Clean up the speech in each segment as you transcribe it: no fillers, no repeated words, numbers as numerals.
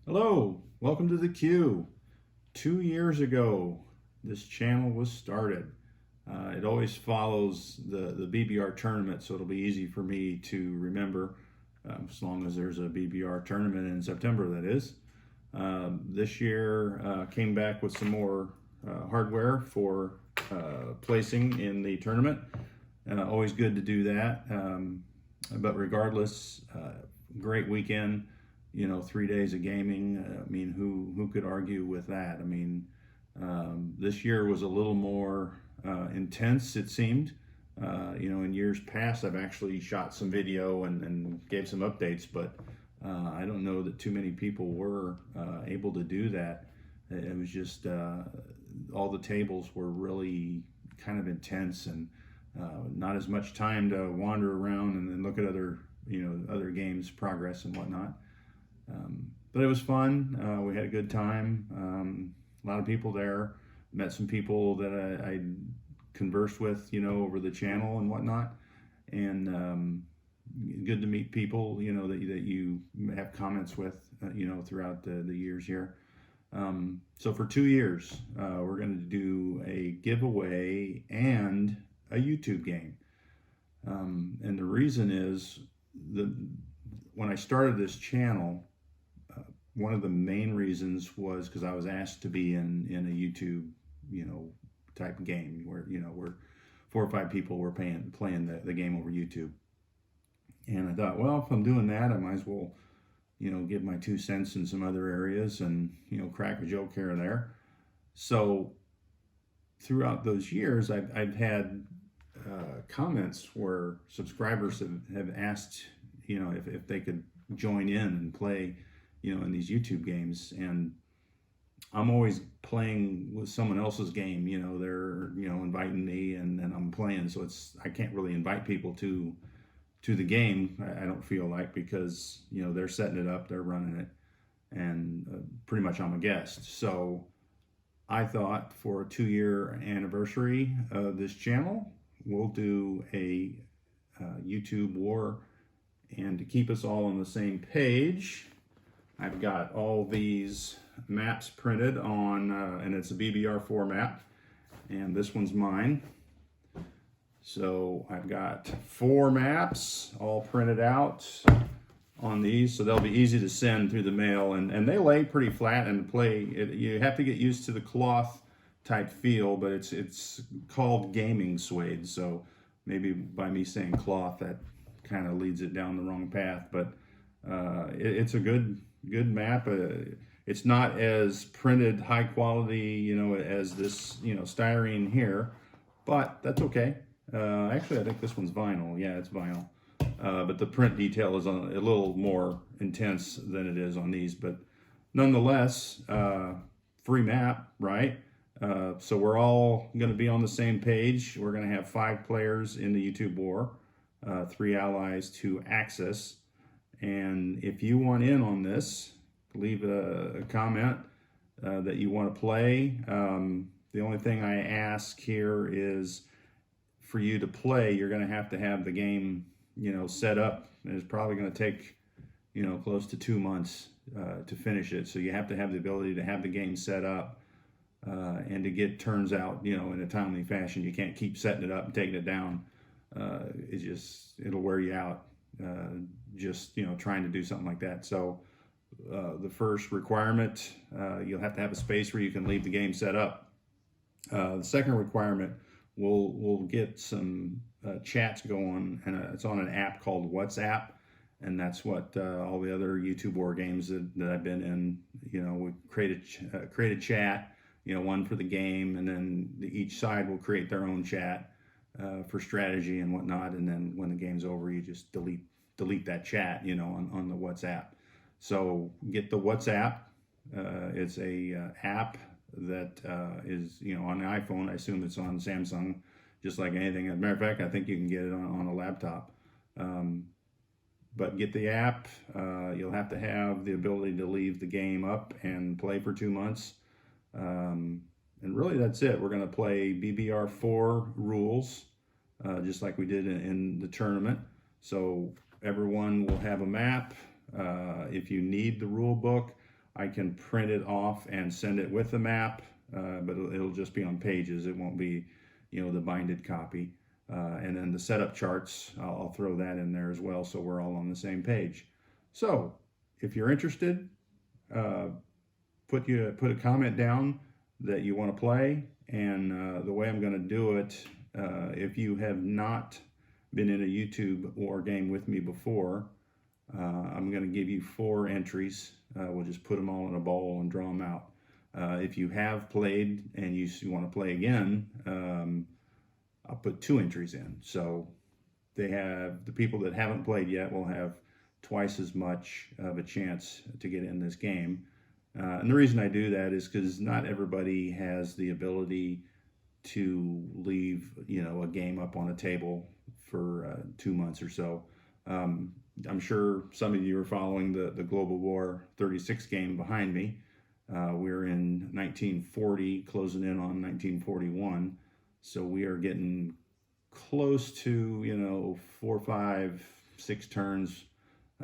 Hello, welcome to the Q. 2 years ago, this channel was started. It always follows the BBR tournament, so it'll be easy for me to remember as long as there's a BBR tournament in September, that is. This year came back with some more hardware for placing in the tournament. Always good to do that. But regardless, great weekend. 3 days of gaming. I mean, who could argue with that? I mean, this year was a little more intense, it seemed. In years past, I've actually shot some video and gave some updates, but I don't know that too many people were able to do that. It was just all the tables were really kind of intense and not as much time to wander around and look at other games progress and whatnot. But it was fun. We had a good time. A lot of people there. Met some people that I conversed with, over the channel and whatnot. And good to meet people, that you have comments with, throughout the years here. So for 2 years, we're going to do a giveaway and a YouTube game. And the reason is when I started this channel, one of the main reasons was because I was asked to be in a YouTube, type of game where 4 or 5 people were playing the game over YouTube. And I thought, well, if I'm doing that, I might as well, give my 2 cents in some other areas and, crack a joke here and there. So throughout those years, I've had comments where subscribers have asked, if they could join in and play, in these YouTube games. And I'm always playing with someone else's game. They're inviting me and I'm playing, so I can't really invite people to the game. I don't feel like, because they're setting it up, they're running it, and pretty much I'm a guest. So I thought for a 2-year anniversary of this channel, we'll do a YouTube war. And to keep us all on the same page, I've got all these maps printed on, and it's a BBR4 map, and this one's mine. So I've got 4 maps all printed out on these, so they'll be easy to send through the mail, and they lay pretty flat and you have to get used to the cloth type feel, but it's called gaming suede, so maybe by me saying cloth, that kind of leads it down the wrong path, but it's a good map. It's not as printed high quality, as this, styrene here, but that's okay. Actually, I think this one's vinyl. Yeah, it's vinyl. But the print detail is a little more intense than it is on these, but nonetheless, free map, right? So we're all going to be on the same page. We're going to have 5 players in the YouTube war, 3 allies, 2 Axis. And if you want in on this, leave a comment that you want to play. The only thing I ask here is for you to play, you're going to have the game, set up. And it's probably going to take, close to 2 months to finish it. So you have to have the ability to have the game set up and to get turns out, in a timely fashion. You can't keep setting it up and taking it down. It'll wear you out. Trying to do something like that. So the first requirement, you'll have to have a space where you can leave the game set up. The second requirement, we'll get some chats going, and it's on an app called WhatsApp, and that's what all the other YouTube war games that I've been in, we create a chat, one for the game, and then each side will create their own chat for strategy and whatnot, and then when the game's over, you just delete that chat, on the WhatsApp. So get the WhatsApp. It's a app that is, on the iPhone. I assume it's on Samsung, just like anything. As a matter of fact, I think you can get it on a laptop. But get the app. You'll have to have the ability to leave the game up and play for 2 months. And really, that's it. We're going to play BBR4 rules, just like we did in the tournament. So everyone will have a map. If you need the rule book, I can print it off and send it with the map, but it'll just be on pages. It won't be, the binded copy. And then the setup charts, I'll throw that in there as well, so we're all on the same page. So if you're interested, put a comment down that you want to play, and the way I'm going to do it, if you have not been in a YouTube war game with me before, I'm going to give you 4 entries. We'll just put them all in a bowl and draw them out. If you have played and you want to play again, I'll put 2 entries in. So the people that haven't played yet will have twice as much of a chance to get in this game. And the reason I do that is because not everybody has the ability to leave, a game up on a table for 2 months or so. I'm sure some of you are following the Global War 36 game behind me. We're in 1940, closing in on 1941. So we are getting close to, 4, 5, 6 turns.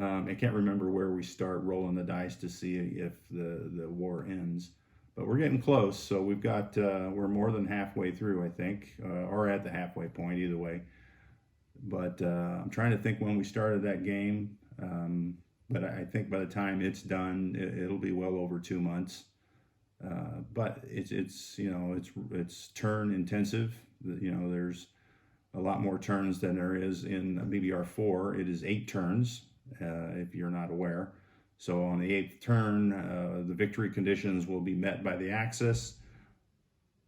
I can't remember where we start rolling the dice to see if the war ends, but we're getting close. So we've got, we're more than halfway through, I think, or at the halfway point, either way. But I'm trying to think when we started that game. But I think by the time it's done, it'll be well over 2 months. But it's turn intensive. There's a lot more turns than there is in BBR4. It is 8 turns, if you're not aware. So on the 8th turn, the victory conditions will be met by the Axis,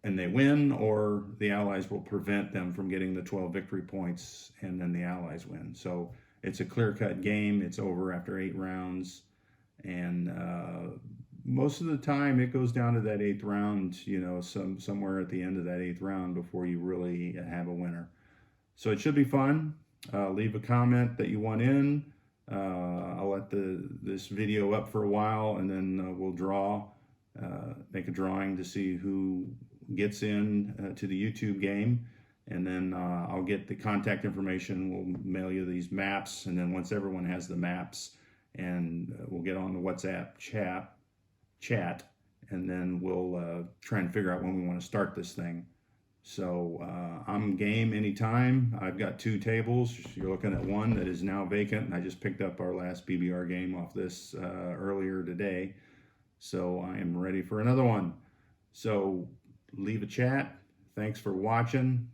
and they win, or the Allies will prevent them from getting the 12 victory points, and then the Allies win. So it's a clear-cut game. It's over after 8 rounds, and most of the time it goes down to that 8th round, somewhere at the end of that 8th round before you really have a winner. So it should be fun. Leave a comment that you want in. I'll let this video up for a while, and then we'll make a drawing to see who gets in to the YouTube game, and then I'll get the contact information. We'll mail you these maps, and then once everyone has the maps, and we'll get on the WhatsApp chat, and then we'll try and figure out when we want to start this thing. So I'm game anytime. I've got 2 tables. You're looking at one that is now vacant, and I just picked up our last BBR game off this earlier today. So I am ready for another one. So leave a chat. Thanks for watching.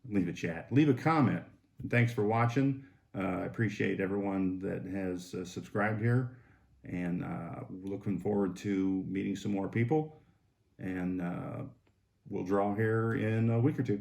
Leave a chat. Leave a comment. Thanks for watching. I appreciate everyone that has subscribed here, and looking forward to meeting some more people, and we'll draw here in a week or 2.